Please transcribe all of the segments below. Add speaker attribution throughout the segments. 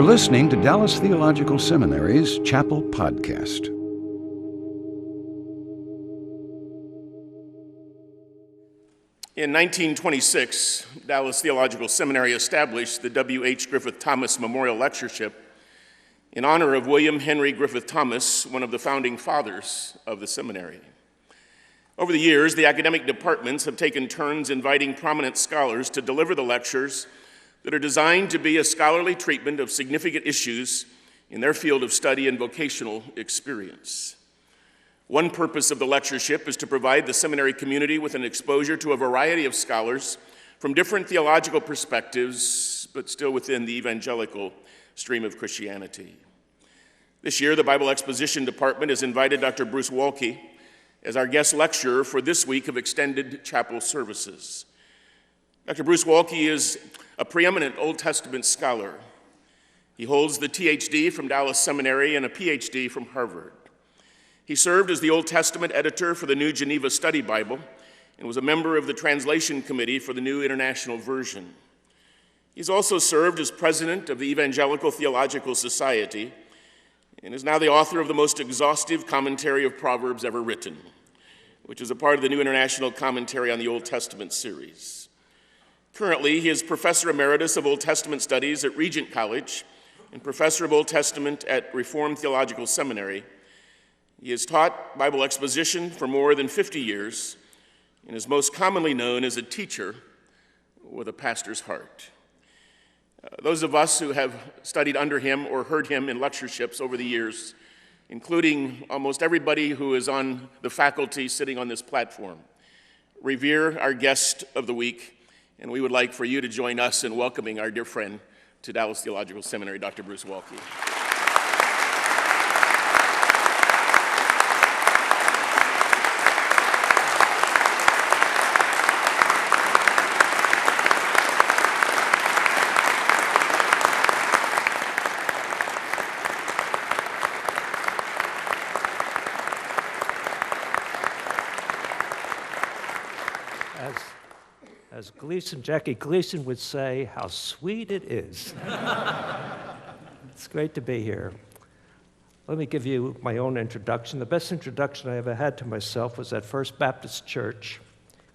Speaker 1: You're listening to Dallas Theological Seminary's Chapel Podcast.
Speaker 2: In 1926, Dallas Theological Seminary established the W.H. Griffith Thomas Memorial Lectureship in honor of William Henry Griffith Thomas, one of the founding fathers of the seminary. Over the years, the academic departments have taken turns inviting prominent scholars to deliver the lectures that are designed to be a scholarly treatment of significant issues in their field of study and vocational experience. One purpose of the lectureship is to provide the seminary community with an exposure to a variety of scholars from different theological perspectives, but still within the evangelical stream of Christianity. This year, the Bible Exposition Department has invited Dr. Bruce Waltke as our guest lecturer for this week of extended chapel services. Dr. Bruce Waltke is a preeminent Old Testament scholar. He holds the THD from Dallas Seminary and a PhD from Harvard. He served as the Old Testament editor for the New Geneva Study Bible and was a member of the translation committee for the New International Version. He's also served as president of the Evangelical Theological Society and is now the author of the most exhaustive commentary of Proverbs ever written, which is a part of the New International Commentary on the Old Testament series. Currently, he is Professor Emeritus of Old Testament Studies at Regent College and Professor of Old Testament at Reformed Theological Seminary. He has taught Bible exposition for more than 50 years and is most commonly known as a teacher with a pastor's heart. Those of us who have studied under him or heard him in lectureships over the years, including almost everybody who is on the faculty sitting on this platform, revere our guest of the week, and we would like for you to join us in welcoming our dear friend to Dallas Theological Seminary, Dr. Bruce Waltke.
Speaker 3: As Jackie Gleason would say, how sweet it is. It's great to be here. Let me give you my own introduction. The best introduction I ever had to myself was at First Baptist Church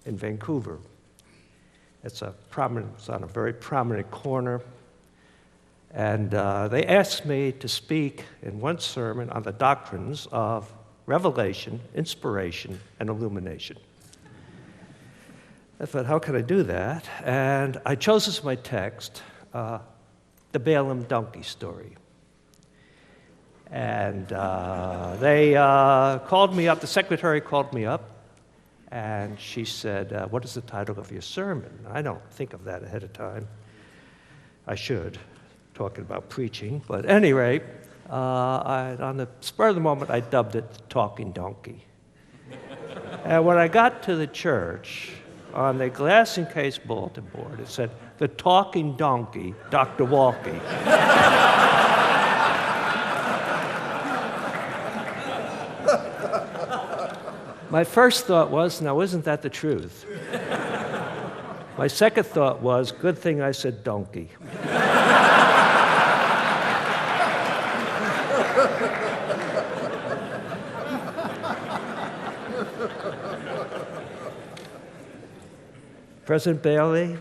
Speaker 3: in Vancouver. It's on a very prominent corner. And they asked me to speak in one sermon on the doctrines of revelation, inspiration, and illumination. I thought, how can I do that? And I chose as my text the Balaam donkey story. And they called me up, the secretary called me up, and she said, what is the title of your sermon? I don't think of that ahead of time. I should, talking about preaching. But at any rate, on the spur of the moment, I dubbed it the Talking Donkey. And when I got to the church, on the glass-encased bulletin board, it said, "The Talking Donkey, Dr. Waltke." My first thought was, now isn't that the truth? My second thought was, good thing I said donkey. President Bailey,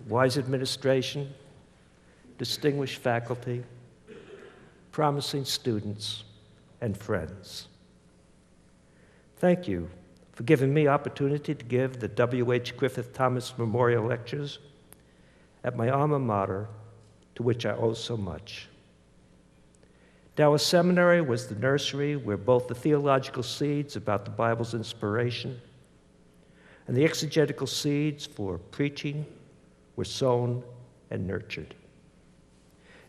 Speaker 3: wise administration, distinguished faculty, promising students, and friends. Thank you for giving me opportunity to give the W.H. Griffith Thomas Memorial Lectures at my alma mater, to which I owe so much. Dallas Seminary was the nursery where both the theological seeds about the Bible's inspiration and the exegetical seeds for preaching were sown and nurtured.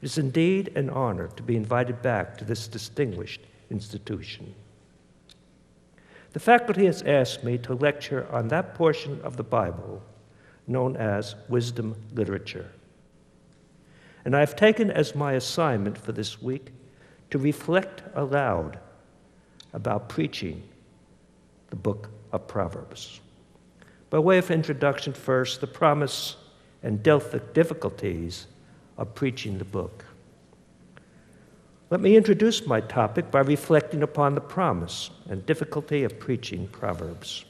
Speaker 3: It is indeed an honor to be invited back to this distinguished institution. The faculty has asked me to lecture on that portion of the Bible known as wisdom literature. And I've taken as my assignment for this week to reflect aloud about preaching the book of Proverbs. By way of introduction first, the promise and difficulties of preaching the book. Let me introduce my topic by reflecting upon the promise and difficulty of preaching Proverbs.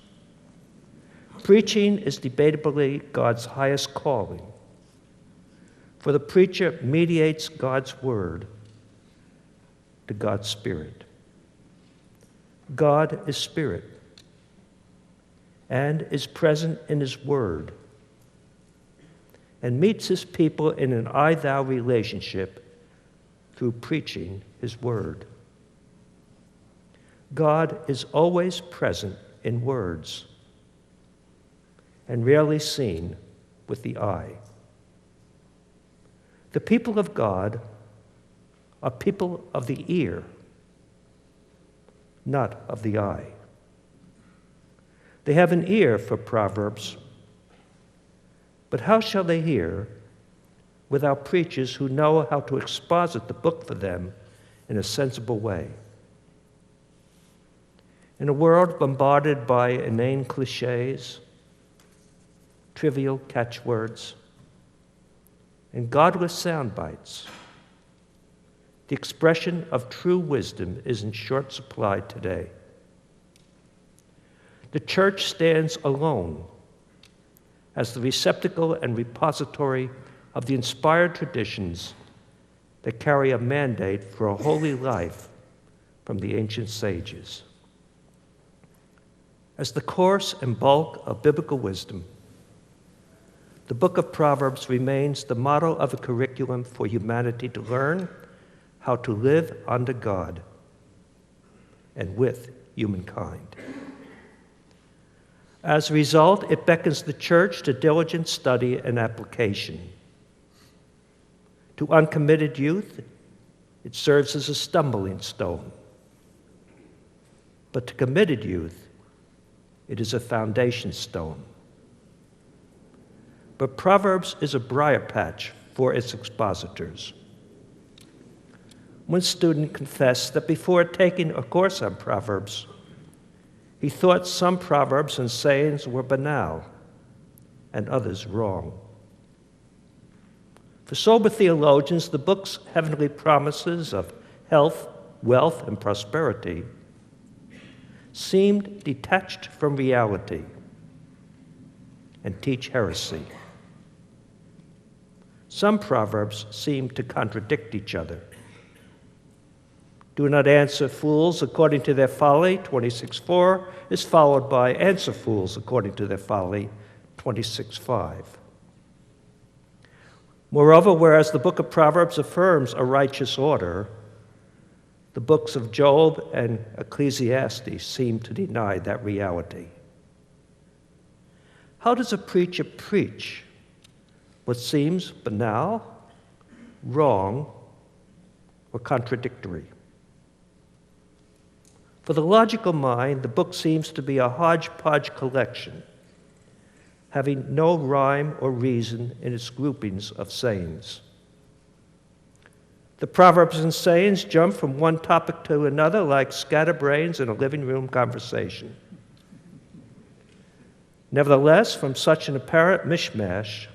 Speaker 3: Preaching is debatably God's highest calling, for the preacher mediates God's word to God's Spirit. God is Spirit and is present in His Word and meets His people in an I-thou relationship through preaching His Word. God is always present in words and rarely seen with the eye. The people of God are people of the ear, not of the eye. They have an ear for Proverbs, but how shall they hear without preachers who know how to exposit the book for them in a sensible way? In a world bombarded by inane cliches, trivial catchwords, and godless sound bites, the expression of true wisdom is in short supply today. The church stands alone as the receptacle and repository of the inspired traditions that carry a mandate for a holy life from the ancient sages. As the course and bulk of biblical wisdom, the book of Proverbs remains the model of a curriculum for humanity to learn how to live under God and with humankind. As a result, it beckons the church to diligent study and application. To uncommitted youth, it serves as a stumbling stone. But to committed youth, it is a foundation stone. But Proverbs is a briar patch for its expositors. One student confessed that before taking a course on Proverbs, he thought some proverbs and sayings were banal and others wrong. For sober theologians, the book's heavenly promises of health, wealth, and prosperity seemed detached from reality and teach heresy. Some proverbs seem to contradict each other. Do not answer fools according to their folly, 26:4, is followed by answer fools according to their folly, 26:5. Moreover, whereas the book of Proverbs affirms a righteous order, the books of Job and Ecclesiastes seem to deny that reality. How does a preacher preach what seems banal, wrong, or contradictory? For the logical mind, the book seems to be a hodgepodge collection, having no rhyme or reason in its groupings of sayings. The proverbs and sayings jump from one topic to another like scatterbrains in a living room conversation. Nevertheless, from such an apparent mishmash,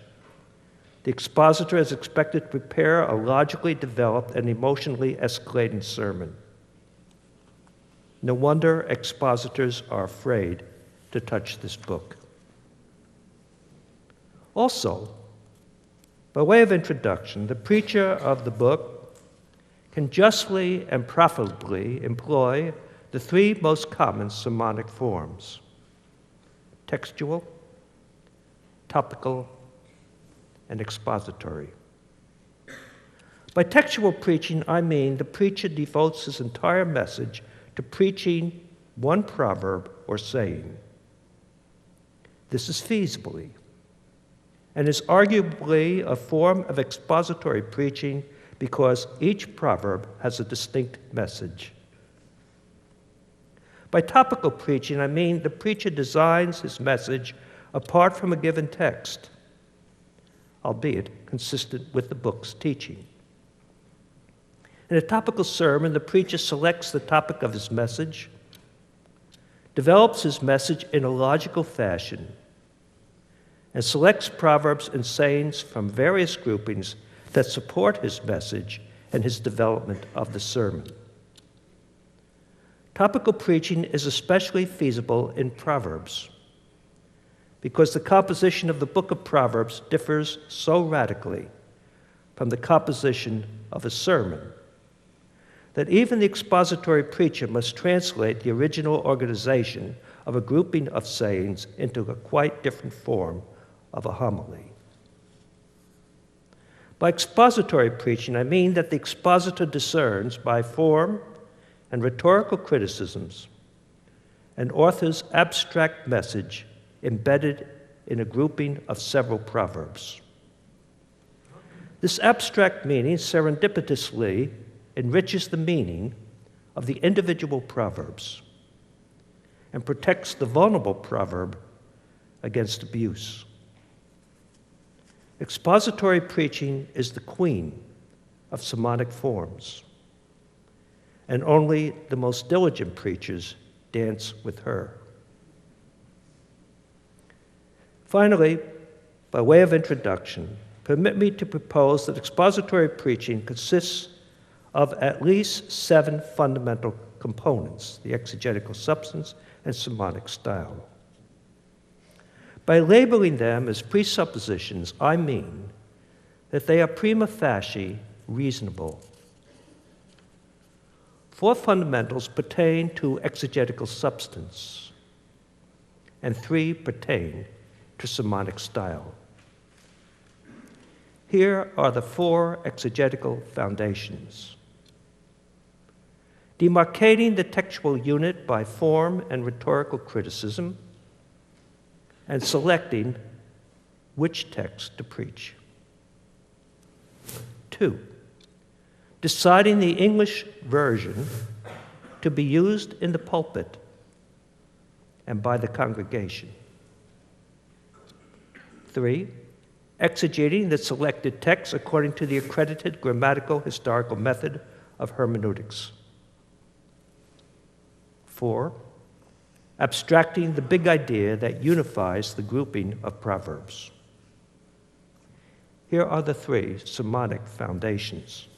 Speaker 3: the expositor is expected to prepare a logically developed and emotionally escalating sermon. No wonder expositors are afraid to touch this book. Also, by way of introduction, the preacher of the book can justly and profitably employ the three most common sermonic forms: textual, topical, and expository. By textual preaching, I mean the preacher devotes his entire message to preaching one proverb or saying. This is feasibly and is arguably a form of expository preaching because each proverb has a distinct message. By topical preaching, I mean the preacher designs his message apart from a given text, albeit consistent with the book's teaching. In a topical sermon, the preacher selects the topic of his message, develops his message in a logical fashion, and selects proverbs and sayings from various groupings that support his message and his development of the sermon. Topical preaching is especially feasible in Proverbs because the composition of the book of Proverbs differs so radically from the composition of a sermon that even the expository preacher must translate the original organization of a grouping of sayings into a quite different form of a homily. By expository preaching, I mean that the expositor discerns by form and rhetorical criticisms an author's abstract message embedded in a grouping of several proverbs. This abstract meaning serendipitously enriches the meaning of the individual proverbs and protects the vulnerable proverb against abuse. Expository preaching is the queen of sermonic forms, and only the most diligent preachers dance with her. Finally, by way of introduction, permit me to propose that expository preaching consists of at least 7 fundamental components: the exegetical substance and sermonic style. By labeling them as presuppositions, I mean that they are prima facie reasonable. 4 fundamentals pertain to exegetical substance, and 3 pertain to sermonic style. Here are the 4 exegetical foundations. Demarcating the textual unit by form and rhetorical criticism, and selecting which text to preach. 2, deciding the English version to be used in the pulpit and by the congregation. 3, exegeting the selected text according to the accredited grammatical historical method of hermeneutics. 4, abstracting the big idea that unifies the grouping of Proverbs. Here are the 3 sermonic foundations.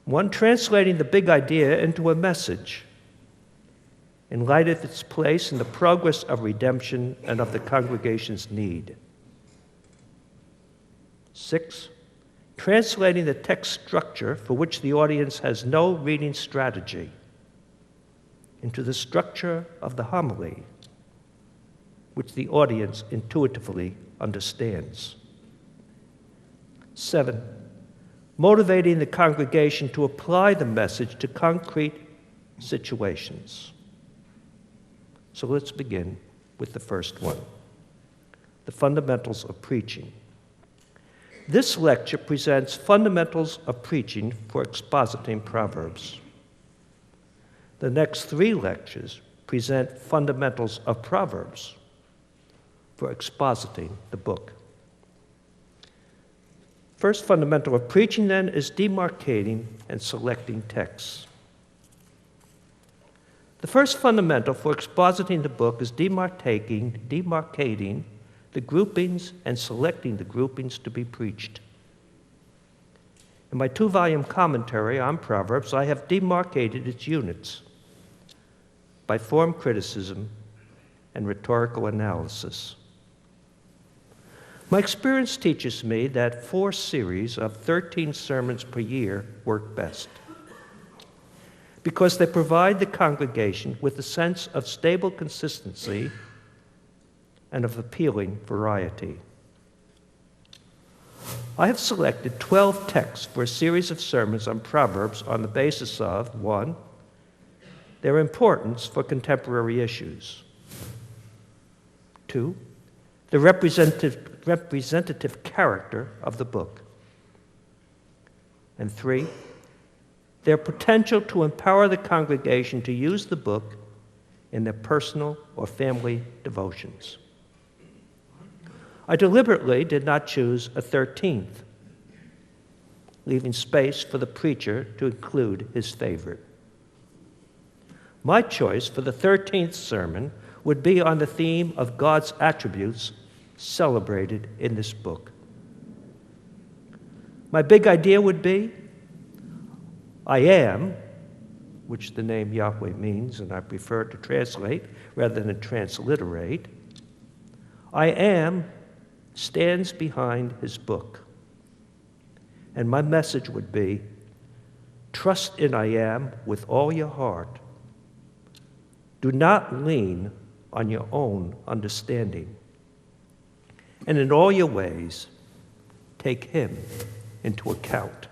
Speaker 3: 1, translating the big idea into a message in light of its place in the progress of redemption and of the congregation's need. 6, translating the text structure for which the audience has no reading strategy into the structure of the homily, which the audience intuitively understands. 7, motivating the congregation to apply the message to concrete situations. So let's begin with the first one, the fundamentals of preaching. This lecture presents fundamentals of preaching for expositing Proverbs. The next 3 lectures present fundamentals of Proverbs for expositing the book. First fundamental of preaching, then, is demarcating and selecting texts. The first fundamental for expositing the book is demarcating the groupings and selecting the groupings to be preached. In my 2-volume commentary on Proverbs, I have demarcated its units by form criticism and rhetorical analysis. My experience teaches me that 4 series of 13 sermons per year work best because they provide the congregation with a sense of stable consistency and of appealing variety. I have selected 12 texts for a series of sermons on Proverbs on the basis of 1, their importance for contemporary issues; 2, the representative character of the book; and 3, their potential to empower the congregation to use the book in their personal or family devotions. I deliberately did not choose a 13th, leaving space for the preacher to include his favorite. My choice for the 13th sermon would be on the theme of God's attributes celebrated in this book. My big idea would be, I am, which the name Yahweh means, and I prefer to translate rather than transliterate. I am stands behind his book. And my message would be, trust in I am with all your heart. Do not lean on your own understanding. And in all your ways, take him into account.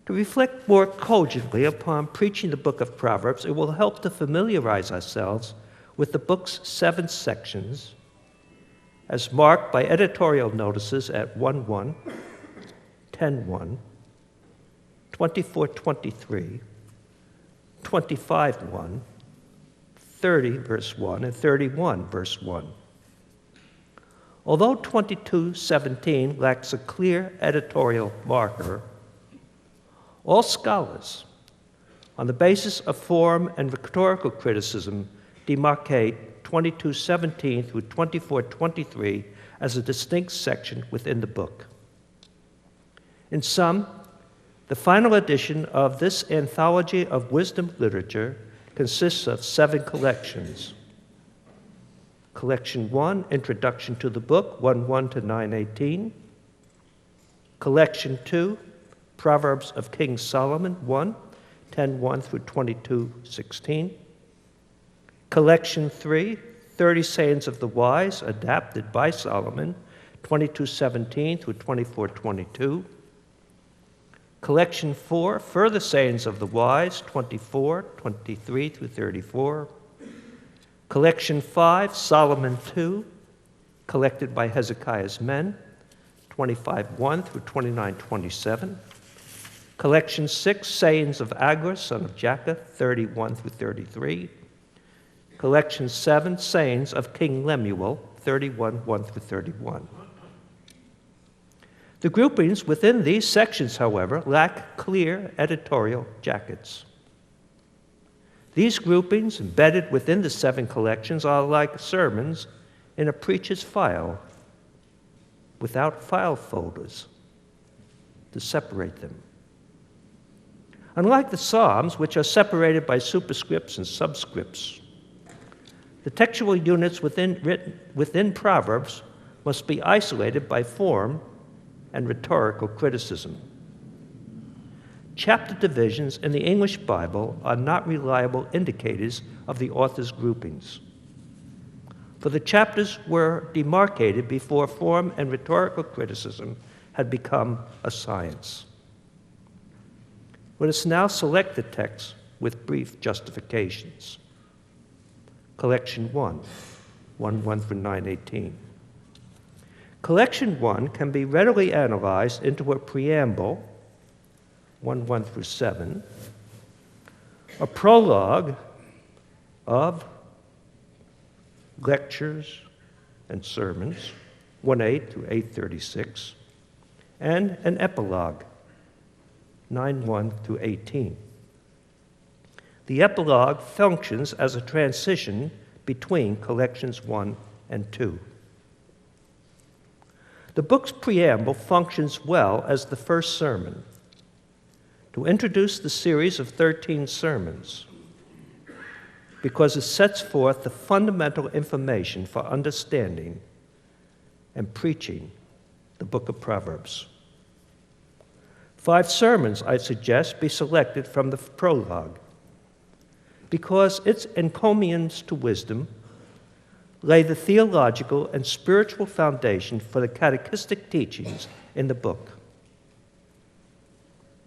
Speaker 3: To reflect more cogently upon preaching the book of Proverbs, it will help to familiarize ourselves with the book's 7 sections, as marked by editorial notices at 1:1, 10:1, 24:23, 25:1, 30 verse 1, and 31 verse 1. Although 22:17 lacks a clear editorial marker, all scholars, on the basis of form and rhetorical criticism, demarcate 22:17 through 24:23 as a distinct section within the book. In sum, the final edition of this anthology of wisdom literature consists of 7 collections. Collection 1, Introduction to the Book, 1:1 to 9:18. Collection 2, Proverbs of King Solomon, 10:1 through 22:16. Collection 3, 30 Sayings of the Wise, adapted by Solomon, 22:17 through 24:22. Collection 4, Further Sayings of the Wise, 24:23 through 34. Collection 5, Solomon 2, collected by Hezekiah's men, 25:1 through 29:27. Collection 6, Sayings of Agur, son of Jacob, 31 through 33. Collection 7, Sayings of King Lemuel, 31:1 through 31. The groupings within these sections, however, lack clear editorial jackets. These groupings, embedded within the 7 collections, are like sermons in a preacher's file, without file folders to separate them. Unlike the Psalms, which are separated by superscripts and subscripts, the textual units within Proverbs must be isolated by form and rhetorical criticism. Chapter divisions in the English Bible are not reliable indicators of the author's groupings, for the chapters were demarcated before form and rhetorical criticism had become a science. Let us now select the text with brief justifications. Collection 1, 1:1 through 9:18. Collection 1 can be readily analyzed into a preamble, 1:1 through 7, a prologue of lectures and sermons, 1:8 through 8:36, and an epilogue, 9:1 through 18. The epilogue functions as a transition between collections 1 and 2. The book's preamble functions well as the first sermon to introduce the series of 13 sermons, because it sets forth the fundamental information for understanding and preaching the book of Proverbs. 5 sermons, I suggest, be selected from the prologue, because its encomiums to wisdom lay the theological and spiritual foundation for the catechistic teachings in the book.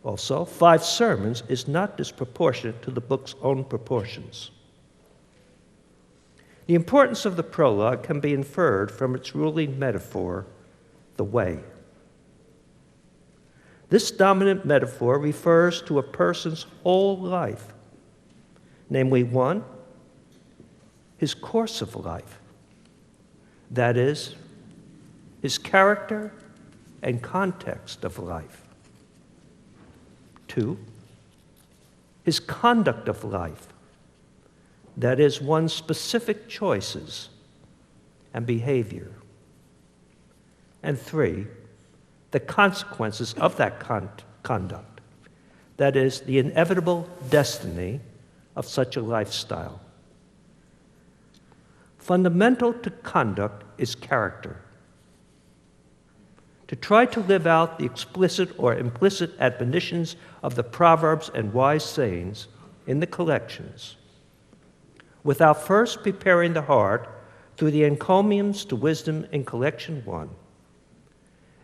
Speaker 3: Also, 5 sermons is not disproportionate to the book's own proportions. The importance of the prologue can be inferred from its ruling metaphor, the way. This dominant metaphor refers to a person's whole life, namely 1, his course of life, that is, his character and context of life. 2, his conduct of life, that is, one's specific choices and behavior. And 3, the consequences of that conduct, that is, the inevitable destiny of such a lifestyle. Fundamental to conduct is character. To try to live out the explicit or implicit admonitions of the Proverbs and wise sayings in the collections, without first preparing the heart through the encomiums to wisdom in collection 1,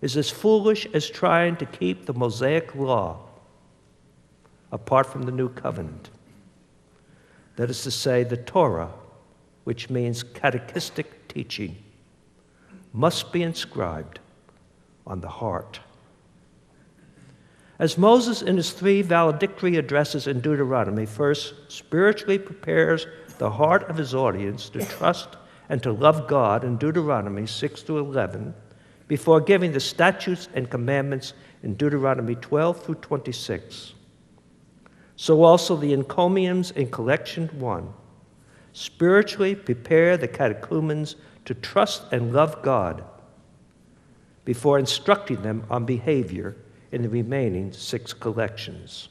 Speaker 3: is as foolish as trying to keep the Mosaic law apart from the New Covenant. That is to say, the Torah, which means catechistic teaching, must be inscribed on the heart. As Moses in his 3 valedictory addresses in Deuteronomy first spiritually prepares the heart of his audience to trust and to love God in Deuteronomy 6 to 11, before giving the statutes and commandments in Deuteronomy 12 through 26. So also the encomiums in collection 1 spiritually prepare the catechumens to trust and love God before instructing them on behavior in the remaining 6 collections.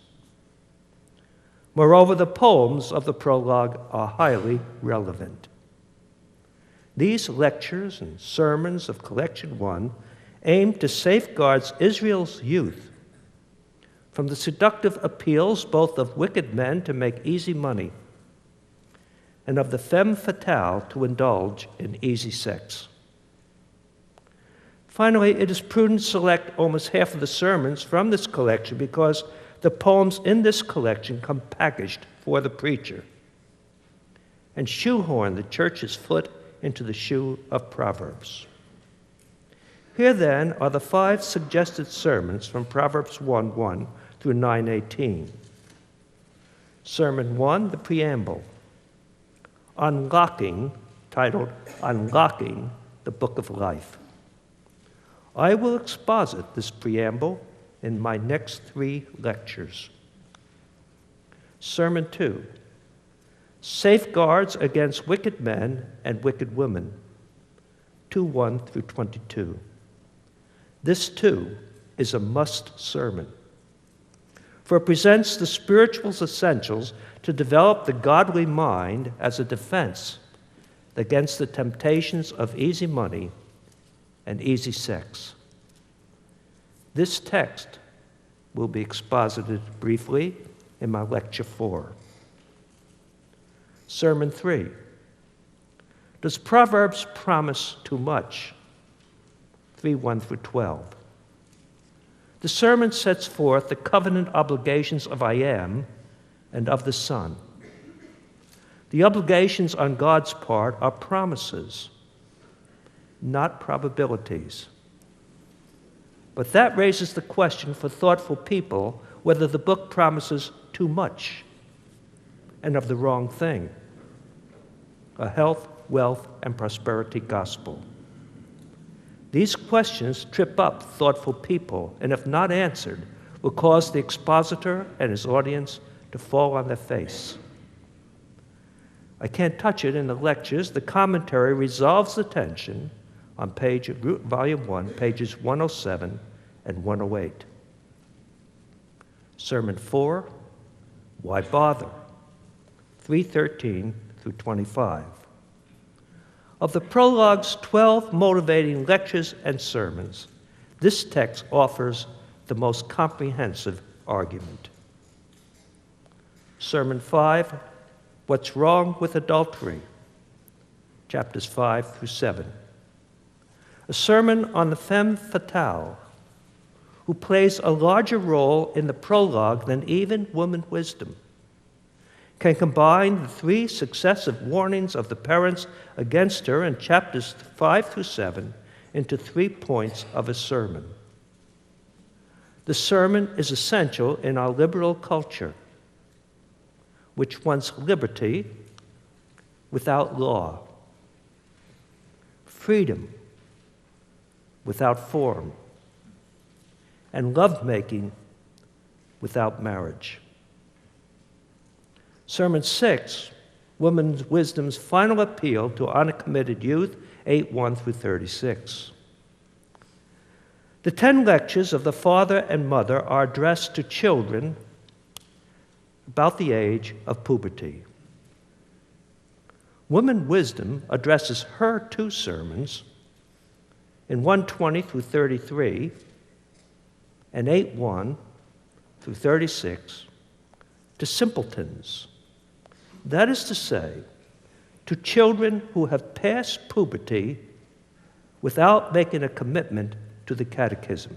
Speaker 3: Moreover, the poems of the prologue are highly relevant. These lectures and sermons of collection 1 aim to safeguard Israel's youth from the seductive appeals both of wicked men to make easy money and of the femme fatale to indulge in easy sex. Finally, it is prudent to select almost half of the sermons from this collection because the poems in this collection come packaged for the preacher and shoehorn the church's foot into the shoe of Proverbs. Here then are the 5 suggested sermons from Proverbs 1:1 through 9:18. Sermon 1, the preamble, titled Unlocking the Book of Life. I will exposit this preamble in my next 3 lectures. Sermon 2, Safeguards Against Wicked Men and Wicked Women, 2:1 through 22. This, too, is a must sermon, for it presents the spiritual essentials to develop the godly mind as a defense against the temptations of easy money and easy sex. This text will be exposited briefly in my lecture 4. Sermon 3, Does Proverbs promise too much? 3:1 through 12. The sermon sets forth the covenant obligations of I am and of the Son. The obligations on God's part are promises, not probabilities. But that raises the question for thoughtful people whether the book promises too much and of the wrong thing, a health, wealth, and prosperity gospel. These questions trip up thoughtful people, and if not answered, will cause the expositor and his audience to fall on their face. I can't touch it in the lectures. The commentary resolves the tension on volume 1, pages 107 and 108. Sermon 4, Why Bother? 3:13 through 25. Of the prologue's 12 motivating lectures and sermons, this text offers the most comprehensive argument. Sermon 5, What's Wrong with Adultery? Chapters 5 through 7. A sermon on the femme fatale, who plays a larger role in the prologue than even woman wisdom, can combine the 3 successive warnings of the parents against her in chapters 5 through 7 into 3 points of a sermon. The sermon is essential in our liberal culture, which wants liberty without law, freedom without form, and lovemaking without marriage. Sermon 6, Woman's Wisdom's Final Appeal to Uncommitted Youth, 8:1 through 36. The 10 lectures of the father and mother are addressed to children about the age of puberty. Woman Wisdom addresses her 2 sermons in 120 through 33 and 8:1 through 36 to simpletons. That is to say, to children who have passed puberty without making a commitment to the catechism.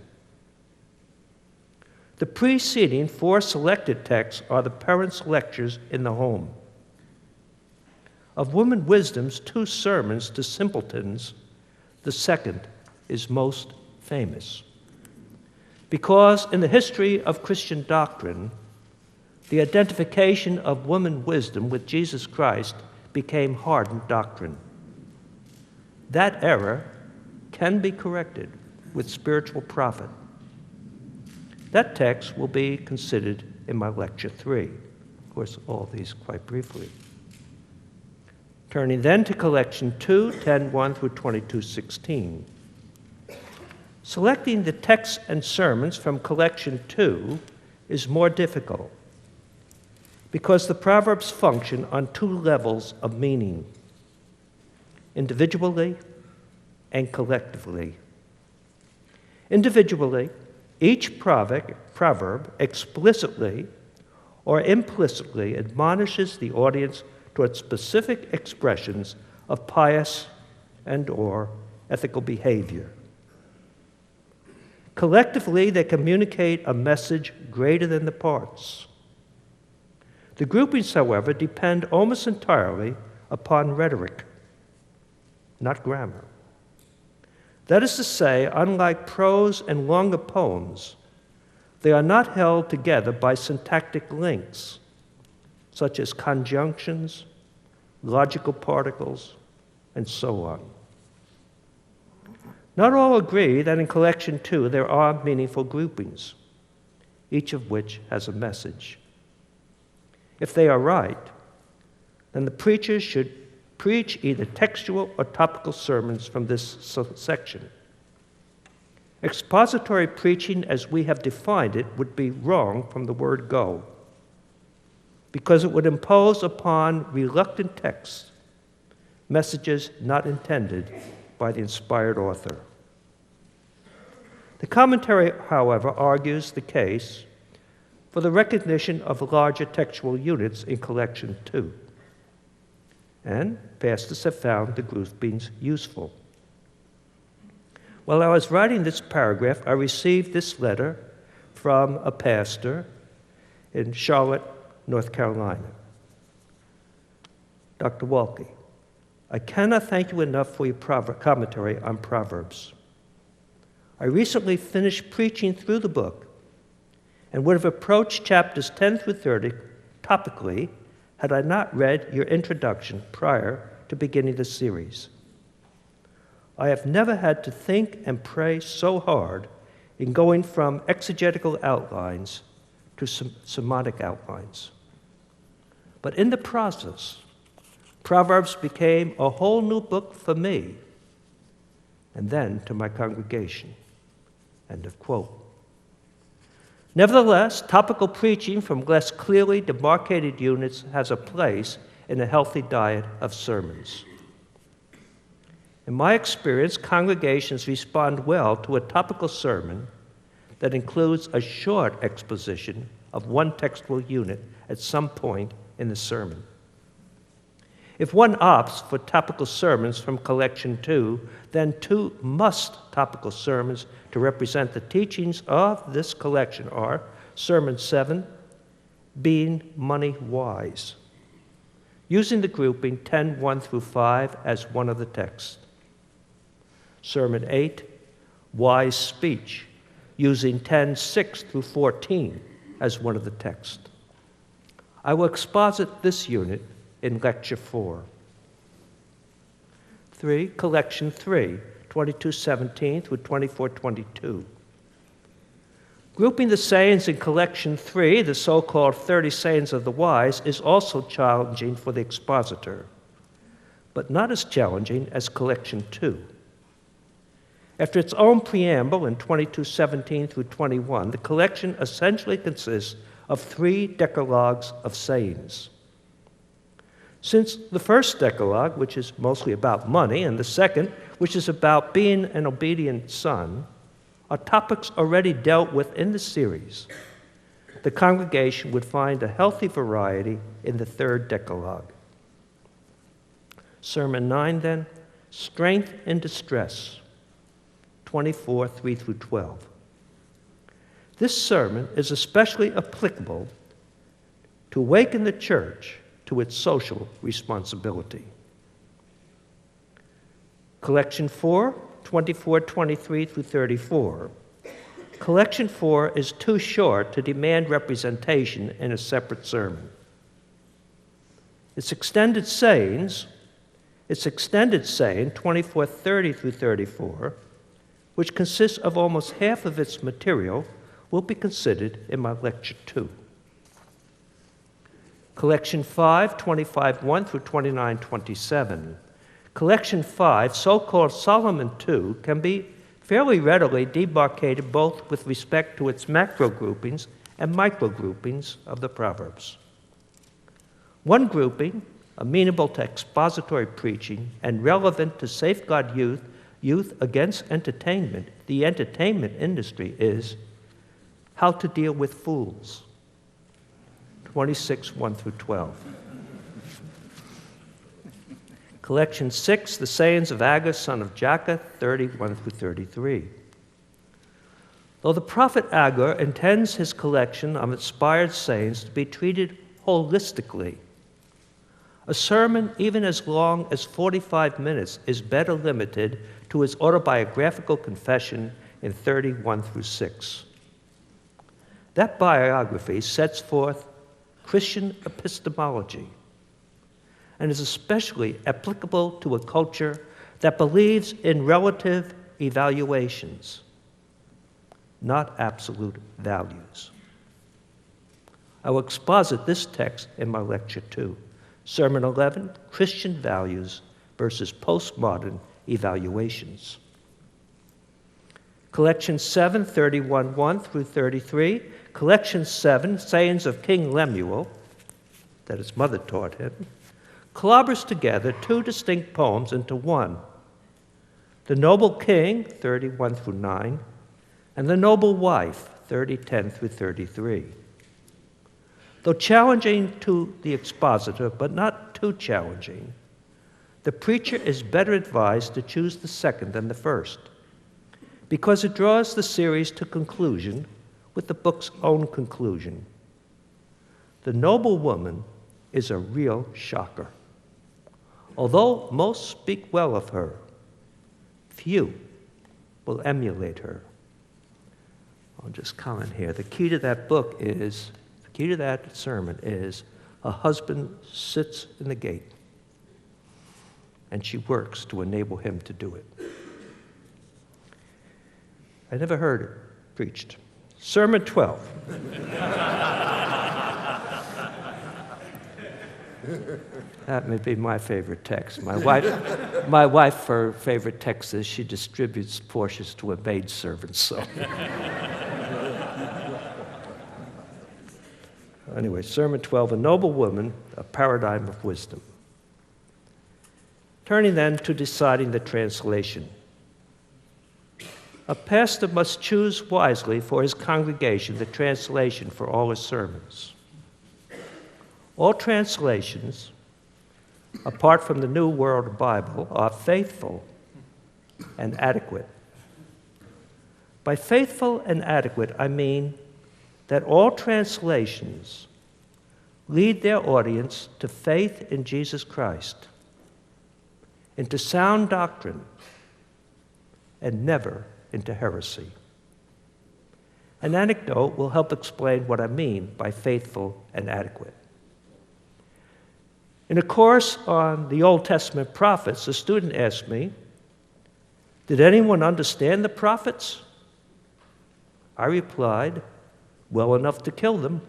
Speaker 3: The preceding 4 selected texts are the parents' lectures in the home. Of Woman Wisdom's 2 sermons to simpletons, the second is most famous. Because in the history of Christian doctrine, the identification of woman wisdom with Jesus Christ became hardened doctrine. That error can be corrected with spiritual profit. That text will be considered in my lecture 3. Of course, all these quite briefly. Turning then to collection 2, 10:1 through 22:16. Selecting the texts and sermons from collection 2 is more difficult because the Proverbs function on 2 levels of meaning, individually and collectively. Individually, each proverb explicitly or implicitly admonishes the audience toward specific expressions of pious and/or ethical behavior. Collectively, they communicate a message greater than the parts. The groupings, however, depend almost entirely upon rhetoric, not grammar. That is to say, unlike prose and longer poems, they are not held together by syntactic links, such as conjunctions, logical particles, and so on. Not all agree that in collection 2 there are meaningful groupings, each of which has a message. If they are right, then the preachers should preach either textual or topical sermons from this section. Expository preaching, as we have defined it, would be wrong from the word go, because it would impose upon reluctant texts messages not intended by the inspired author. The commentary, however, argues the case for the recognition of larger textual units in collection 2, and pastors have found the groupings useful. While I was writing this paragraph, I received this letter from a pastor in Charlotte, North Carolina. Dr. Waltke, I cannot thank you enough for your commentary on Proverbs. I recently finished preaching through the book and would have approached chapters 10 through 30 topically had I not read your introduction prior to beginning the series. I have never had to think and pray so hard in going from exegetical outlines to semantic outlines. But in the process, Proverbs became a whole new book for me, and then to my congregation. End of quote. Nevertheless, topical preaching from less clearly demarcated units has a place in a healthy diet of sermons. In my experience, congregations respond well to a topical sermon that includes a short exposition of one textual unit at some point in the sermon. If one opts for topical sermons from collection 2, then 2 must-topical sermons to represent the teachings of this collection are Sermon 7, Being Money Wise, using the grouping 10:1 through 5 as one of the texts. Sermon 8, Wise Speech, using 10:6 through 14 as one of the texts. I will exposit this unit in Lecture 4. 3. Collection 3, 22:17 through 24:22. Grouping the sayings in Collection 3, the so-called 30 sayings of the wise, is also challenging for the expositor, but not as challenging as Collection 2. After its own preamble in 22:17 through 21, the collection essentially consists of 3 decalogues of sayings. Since the first decalogue, which is mostly about money, and the second, which is about being an obedient son, are topics already dealt with in the series, the congregation would find a healthy variety in the third decalogue. Sermon 9, then, Strength in Distress, 24, 3 through 12. This sermon is especially applicable to awaken the church to its social responsibility. Collection 4, 24, 23 through 34. Collection 4 is too short to demand representation in a separate sermon. Its extended saying, 24:30 through 34, which consists of almost half of its material, will be considered in my lecture 2. Collection 5, 25:1 through 29:27. Collection 5, so-called Solomon 2, can be fairly readily demarcated both with respect to its macro groupings and micro groupings of the Proverbs. One grouping, amenable to expository preaching and relevant to safeguard youth against entertainment, the entertainment industry, is how to deal with fools, 26:1 through 12. Collection 6, the sayings of Agus, son of Jakeh, 31 through 33. Though the prophet Agur intends his collection of inspired sayings to be treated holistically, a sermon even as long as 45 minutes is better limited to his autobiographical confession in 31 through 6. That biography sets forth Christian epistemology and is especially applicable to a culture that believes in relative evaluations, not absolute values. I will exposit this text in my lecture 2, Sermon 11, Christian Values versus Postmodern Evaluations. Collection 7, 31:1 through 33. Collection 7, Sayings of King Lemuel, that his mother taught him, clobbers together 2 distinct poems into one. The Noble King, 31 through 9, and The Noble Wife, 10 through 33. Though challenging to the expositor, but not too challenging, the preacher is better advised to choose the second than the first, because it draws the series to conclusion with the book's own conclusion. The Noble Woman is a real shocker. Although most speak well of her, few will emulate her. I'll just comment here. The key to that sermon is a husband sits in the gate and she works to enable him to do it. I never heard it preached. Sermon 12. That may be my favorite text. My wife, her favorite text is she distributes portions to a maidservant, so. Anyway, Sermon 12, A Noble Woman, a Paradigm of Wisdom. Turning then to deciding the translation. A pastor must choose wisely for his congregation the translation for all his sermons. All translations, apart from the New World Bible, are faithful and adequate. By faithful and adequate, I mean that all translations lead their audience to faith in Jesus Christ, into sound doctrine, and never into heresy. An anecdote will help explain what I mean by faithful and adequate. In a course on the Old Testament prophets, a student asked me, "Did anyone understand the prophets?" I replied, "Well enough to kill them."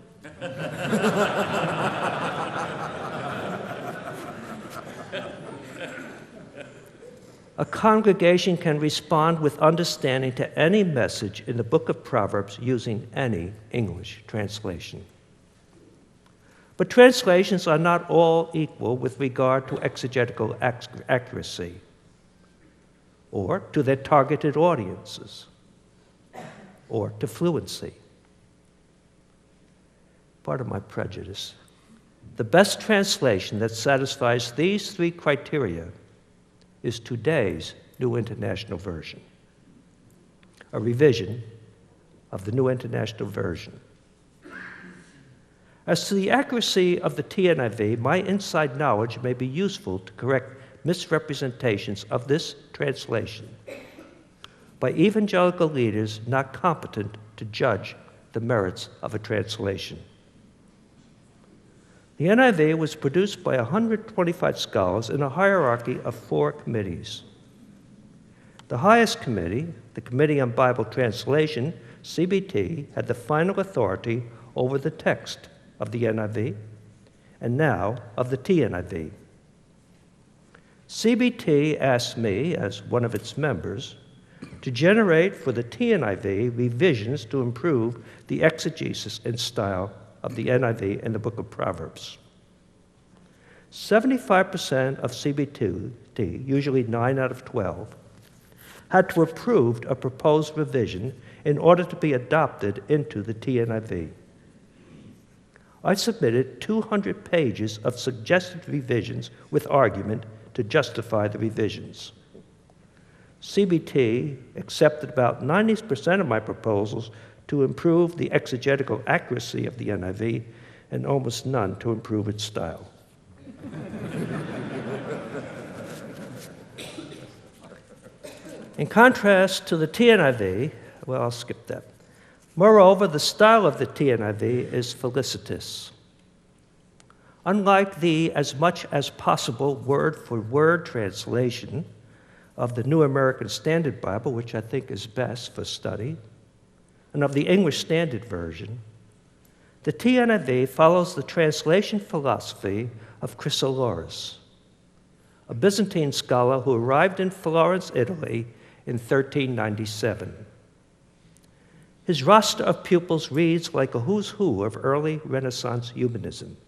Speaker 3: a congregation can respond with understanding to any message in the book of Proverbs using any English translation. But translations are not all equal with regard to exegetical accuracy or to their targeted audiences or to fluency. Part of my prejudice. The best translation that satisfies these three criteria is today's New International Version, a revision of the New International Version. As to the accuracy of the TNIV, my inside knowledge may be useful to correct misrepresentations of this translation by evangelical leaders not competent to judge the merits of a translation. The NIV was produced by 125 scholars in a hierarchy of 4 committees. The highest committee, the Committee on Bible Translation, CBT, had the final authority over the text of the NIV and now of the TNIV. CBT asked me, as one of its members, to generate for the TNIV revisions to improve the exegesis and style of the NIV and the book of Proverbs. 75% of CBT, usually 9 out of 12, had to approve a proposed revision in order to be adopted into the TNIV. I submitted 200 pages of suggested revisions with argument to justify the revisions. CBT accepted about 90% of my proposals to improve the exegetical accuracy of the NIV and almost none to improve its style. In contrast to the TNIV, well, I'll skip that. Moreover, the style of the TNIV is felicitous. Unlike the as much as possible word-for-word translation of the New American Standard Bible, which I think is best for study, and of the English Standard Version, the TNIV follows the translation philosophy of Chrysoloras, a Byzantine scholar who arrived in Florence, Italy in 1397. His roster of pupils reads like a who's who of early Renaissance humanism.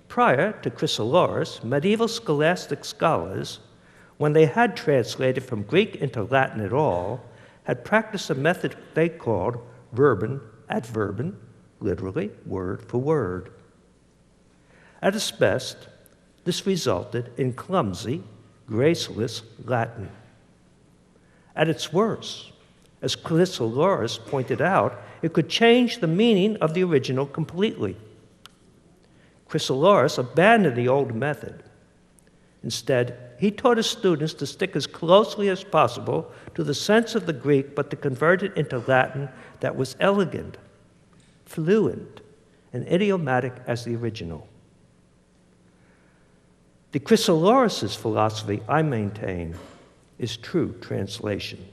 Speaker 3: Prior to Chrysoloras, medieval scholastic scholars, when they had translated from Greek into Latin at all, had practiced a method they called verbum ad verbum, literally word for word. At its best, this resulted in clumsy, graceless Latin. At its worst, as Chrysoloras pointed out, it could change the meaning of the original completely. Chrysoloras abandoned the old method. Instead, he taught his students to stick as closely as possible to the sense of the Greek, but to convert it into Latin that was elegant, fluent, and idiomatic as the original. The Chrysoloras' philosophy, I maintain, is true translation.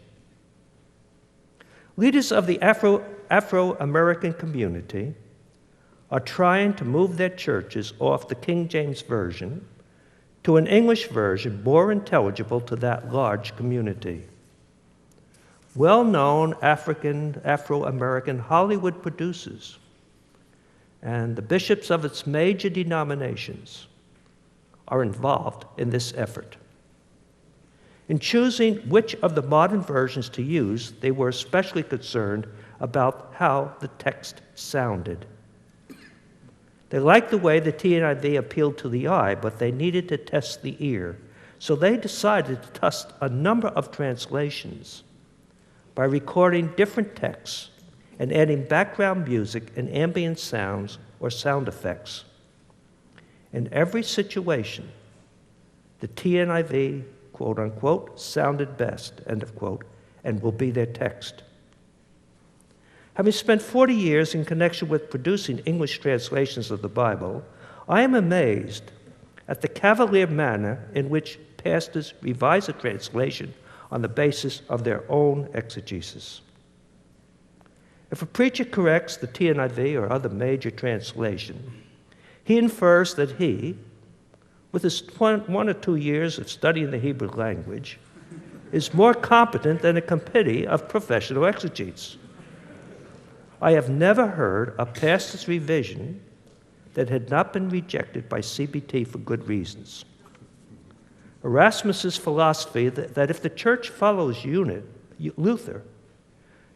Speaker 3: Leaders of the Afro-American community are trying to move their churches off the King James Version to an English version more intelligible to that large community. Well-known Afro-American Hollywood producers and the bishops of its major denominations are involved in this effort. In choosing which of the modern versions to use, they were especially concerned about how the text sounded. They liked the way the TNIV appealed to the eye, but they needed to test the ear. So they decided to test a number of translations by recording different texts and adding background music and ambient sounds or sound effects. In every situation, the TNIV, quote unquote, sounded best, end of quote, and will be their text. Having spent 40 years in connection with producing English translations of the Bible, I am amazed at the cavalier manner in which pastors revise a translation on the basis of their own exegesis. If a preacher corrects the TNIV or other major translation, he infers that he, with his 1 or 2 years of studying the Hebrew language, is more competent than a committee of professional exegetes. I have never heard a pastor's revision that had not been rejected by CBT for good reasons. Erasmus's philosophy that if the church follows Luther,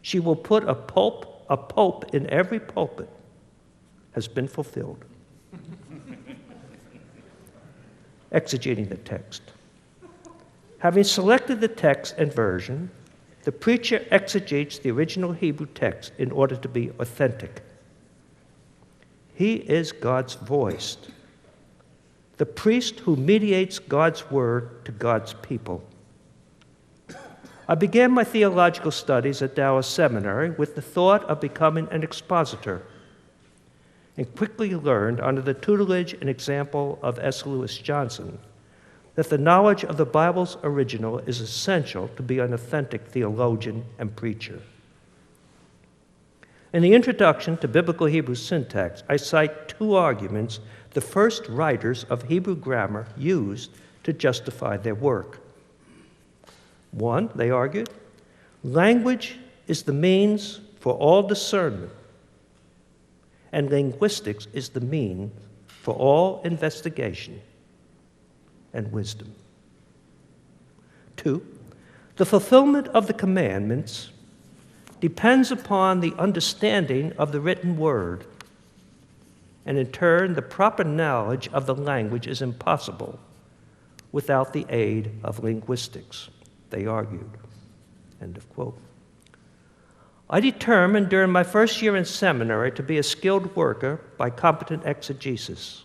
Speaker 3: she will put a pope in every pulpit has been fulfilled. Exegeting the text. Having selected the text and version, the preacher exegetes the original Hebrew text in order to be authentic. He is God's voice, the priest who mediates God's word to God's people. I began my theological studies at Dallas Seminary with the thought of becoming an expositor, and quickly learned under the tutelage and example of S. Lewis Johnson that the knowledge of the Bible's original is essential to be an authentic theologian and preacher. In the introduction to Biblical Hebrew Syntax, I cite 2 arguments the first writers of Hebrew grammar used to justify their work. 1, they argued, language is the means for all discernment, and linguistics is the means for all investigation and wisdom. 2, the fulfillment of the commandments depends upon the understanding of the written word, and in turn, the proper knowledge of the language is impossible without the aid of linguistics, they argued. End of quote. I determined during my first year in seminary to be a skilled worker by competent exegesis,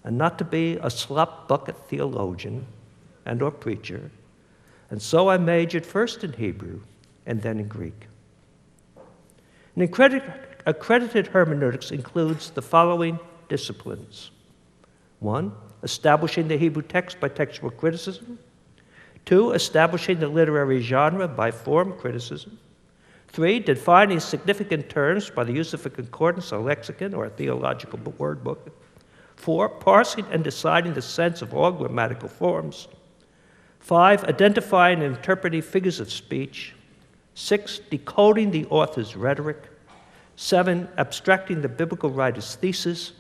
Speaker 3: and not to be a slop bucket theologian and or preacher, and so I majored first in Hebrew and then in Greek. And accredited hermeneutics includes the following disciplines. 1, establishing the Hebrew text by textual criticism. 2, establishing the literary genre by form criticism. 3, defining significant terms by the use of a concordance, a lexicon, or a theological word book. 4, parsing and deciding the sense of all grammatical forms. 5, identifying and interpreting figures of speech. 6, decoding the author's rhetoric. 7, abstracting the biblical writer's thesis.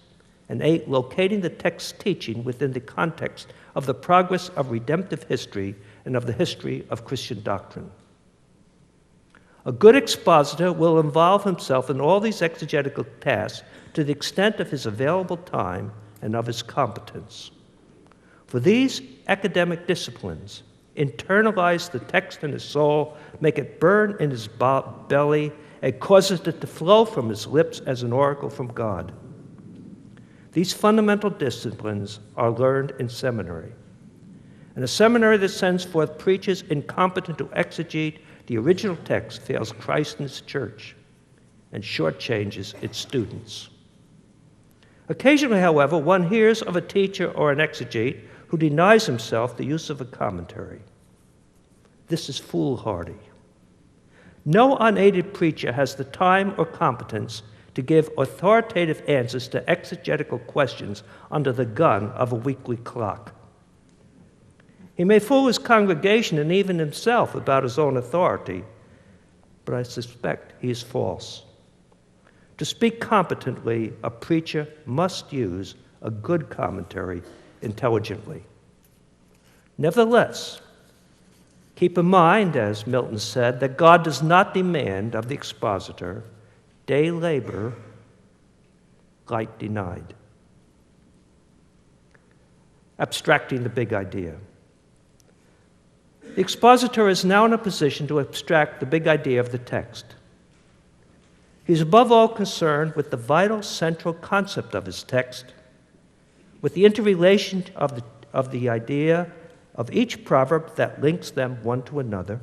Speaker 3: And 8, locating the text's teaching within the context of the progress of redemptive history and of the history of Christian doctrine. A good expositor will involve himself in all these exegetical tasks to the extent of his available time and of his competence. For these academic disciplines, internalize the text in his soul, make it burn in his belly, and causes it to flow from his lips as an oracle from God. These fundamental disciplines are learned in seminary. And a seminary that sends forth preachers incompetent to exegete the original text fails Christ and his church and shortchanges its students. Occasionally, however, one hears of a teacher or an exegete who denies himself the use of a commentary. This is foolhardy. No unaided preacher has the time or competence to give authoritative answers to exegetical questions under the gun of a weekly clock. He may fool his congregation and even himself about his own authority, but I suspect he is false. To speak competently, a preacher must use a good commentary intelligently. Nevertheless, keep in mind, as Milton said, that God does not demand of the expositor day labor, light denied. Abstracting the big idea. The expositor is now in a position to abstract the big idea of the text. He's above all concerned with the vital central concept of his text, with the interrelation of the idea of each proverb that links them one to another,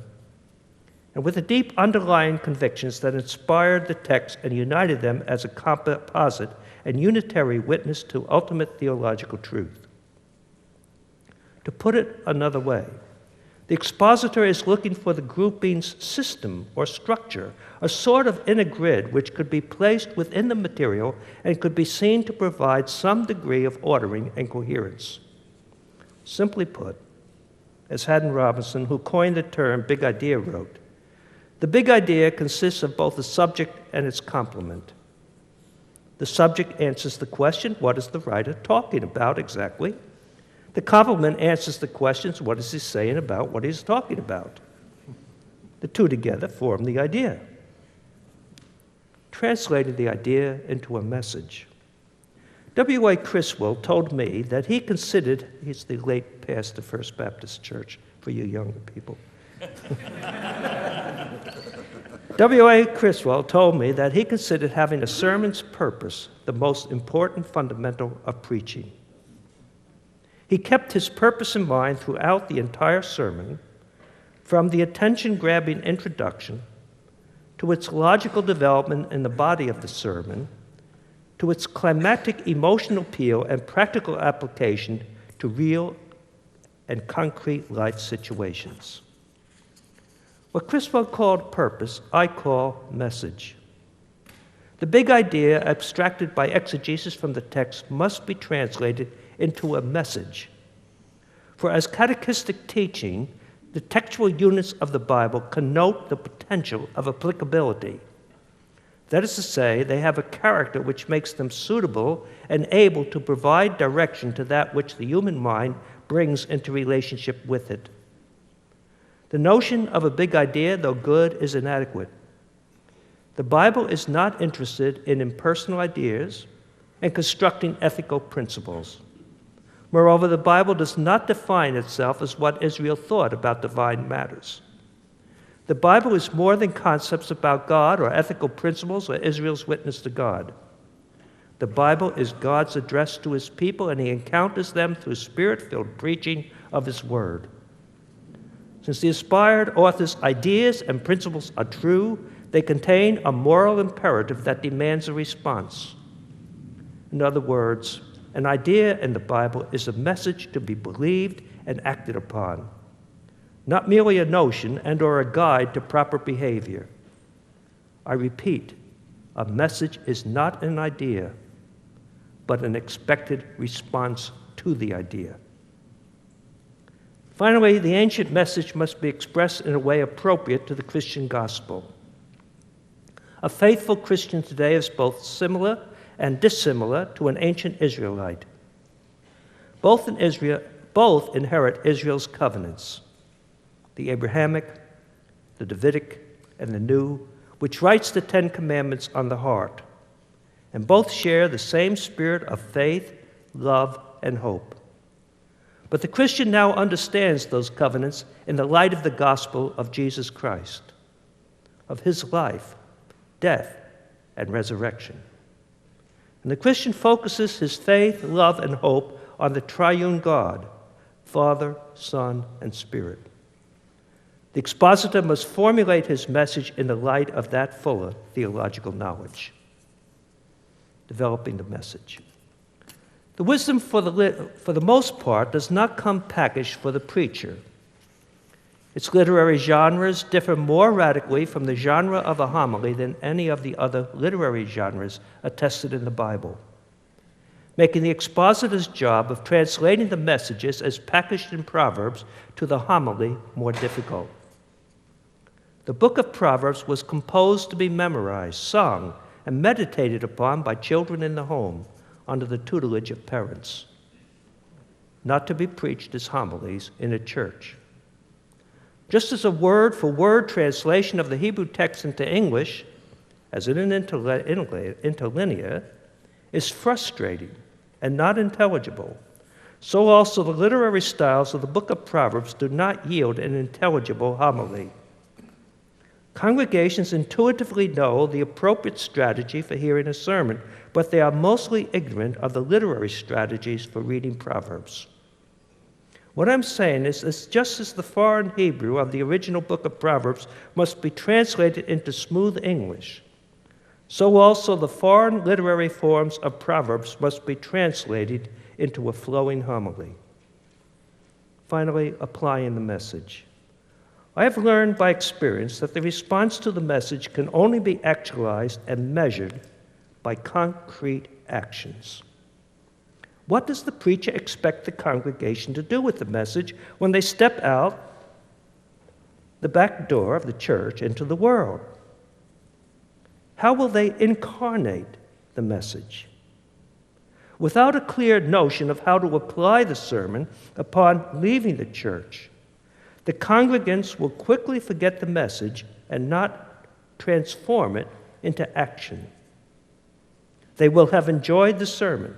Speaker 3: and with the deep underlying convictions that inspired the text and united them as a composite and unitary witness to ultimate theological truth. To put it another way, the expositor is looking for the grouping's system or structure, a sort of inner grid which could be placed within the material and could be seen to provide some degree of ordering and coherence. Simply put, as Haddon Robinson, who coined the term big idea, wrote, the big idea consists of both the subject and its complement. The subject answers the question, what is the writer talking about exactly? The complement answers the questions, what is he saying about what he's talking about? The two together form the idea. Translating the idea into a message. W.A. Criswell told me that he considered, he's the late pastor of First Baptist Church for you younger people. W.A. Criswell told me that he considered having a sermon's purpose the most important fundamental of preaching. He kept his purpose in mind throughout the entire sermon, from the attention-grabbing introduction to its logical development in the body of the sermon, to its climactic emotional appeal and practical application to real and concrete life situations. What Criswell called purpose, I call message. The big idea, abstracted by exegesis from the text, must be translated into a message. For as catechistic teaching, the textual units of the Bible connote the potential of applicability. That is to say, they have a character which makes them suitable and able to provide direction to that which the human mind brings into relationship with it. The notion of a big idea, though good, is inadequate. The Bible is not interested in impersonal ideas and constructing ethical principles. Moreover, the Bible does not define itself as what Israel thought about divine matters. The Bible is more than concepts about God or ethical principles or Israel's witness to God. The Bible is God's address to his people, and he encounters them through spirit-filled preaching of his word. Since the inspired author's ideas and principles are true, they contain a moral imperative that demands a response. In other words, an idea in the Bible is a message to be believed and acted upon, not merely a notion and or a guide to proper behavior. I repeat, a message is not an idea, but an expected response to the idea. Finally, the ancient message must be expressed in a way appropriate to the Christian gospel. A faithful Christian today is both similar and dissimilar to an ancient Israelite. Both inherit Israel's covenants, the Abrahamic, the Davidic, and the New, which writes the Ten Commandments on the heart, and both share the same spirit of faith, love, and hope. But the Christian now understands those covenants in the light of the gospel of Jesus Christ, of his life, death, and resurrection. And the Christian focuses his faith, love, and hope on the triune God, Father, Son, and Spirit. The expositor must formulate his message in the light of that fuller theological knowledge. Developing the message. The wisdom, for the most part, does not come packaged for the preacher. Its literary genres differ more radically from the genre of a homily than any of the other literary genres attested in the Bible, making the expositor's job of translating the messages as packaged in Proverbs to the homily more difficult. The book of Proverbs was composed to be memorized, sung, and meditated upon by children in the home under the tutelage of parents, not to be preached as homilies in a church. Just as a word-for-word translation of the Hebrew text into English, as in an interlinear, is frustrating and not intelligible, so also the literary styles of the book of Proverbs do not yield an intelligible homily. Congregations intuitively know the appropriate strategy for hearing a sermon, but they are mostly ignorant of the literary strategies for reading Proverbs. What I'm saying is just as the foreign Hebrew of the original book of Proverbs must be translated into smooth English, so also the foreign literary forms of Proverbs must be translated into a flowing homily. Finally, applying the message. I have learned by experience that the response to the message can only be actualized and measured by concrete actions. What does the preacher expect the congregation to do with the message when they step out the back door of the church into the world? How will they incarnate the message? Without a clear notion of how to apply the sermon upon leaving the church, the congregants will quickly forget the message and not transform it into action. They will have enjoyed the sermon,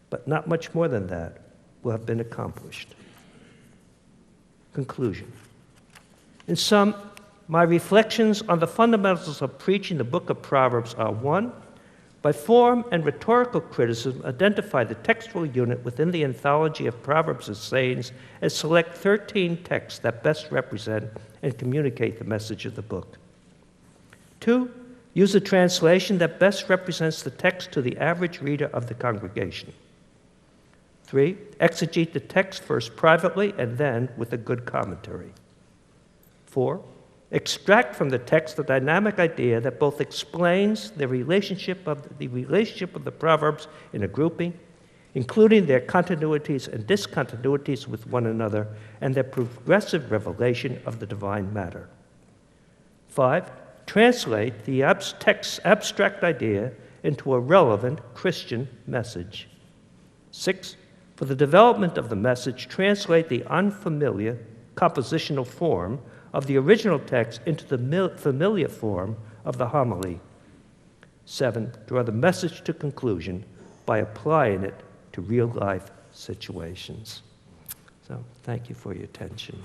Speaker 3: but not much more than that will have been accomplished. Conclusion. In sum, my reflections on the fundamentals of preaching the book of Proverbs are: 1, by form and rhetorical criticism, identify the textual unit within the anthology of Proverbs' sayings and select 13 texts that best represent and communicate the message of the book. 2, use a translation that best represents the text to the average reader of the congregation. 3, exegete the text first privately and then with a good commentary. 4, extract from the text the dynamic idea that both explains the relationship of the Proverbs in a grouping, including their continuities and discontinuities with one another, and their progressive revelation of the divine matter. 5, translate the text's abstract idea into a relevant Christian message. 6, for the development of the message, translate the unfamiliar compositional form of the original text into the familiar form of the homily. 7, draw the message to conclusion by applying it to real-life situations. So, thank you for your attention.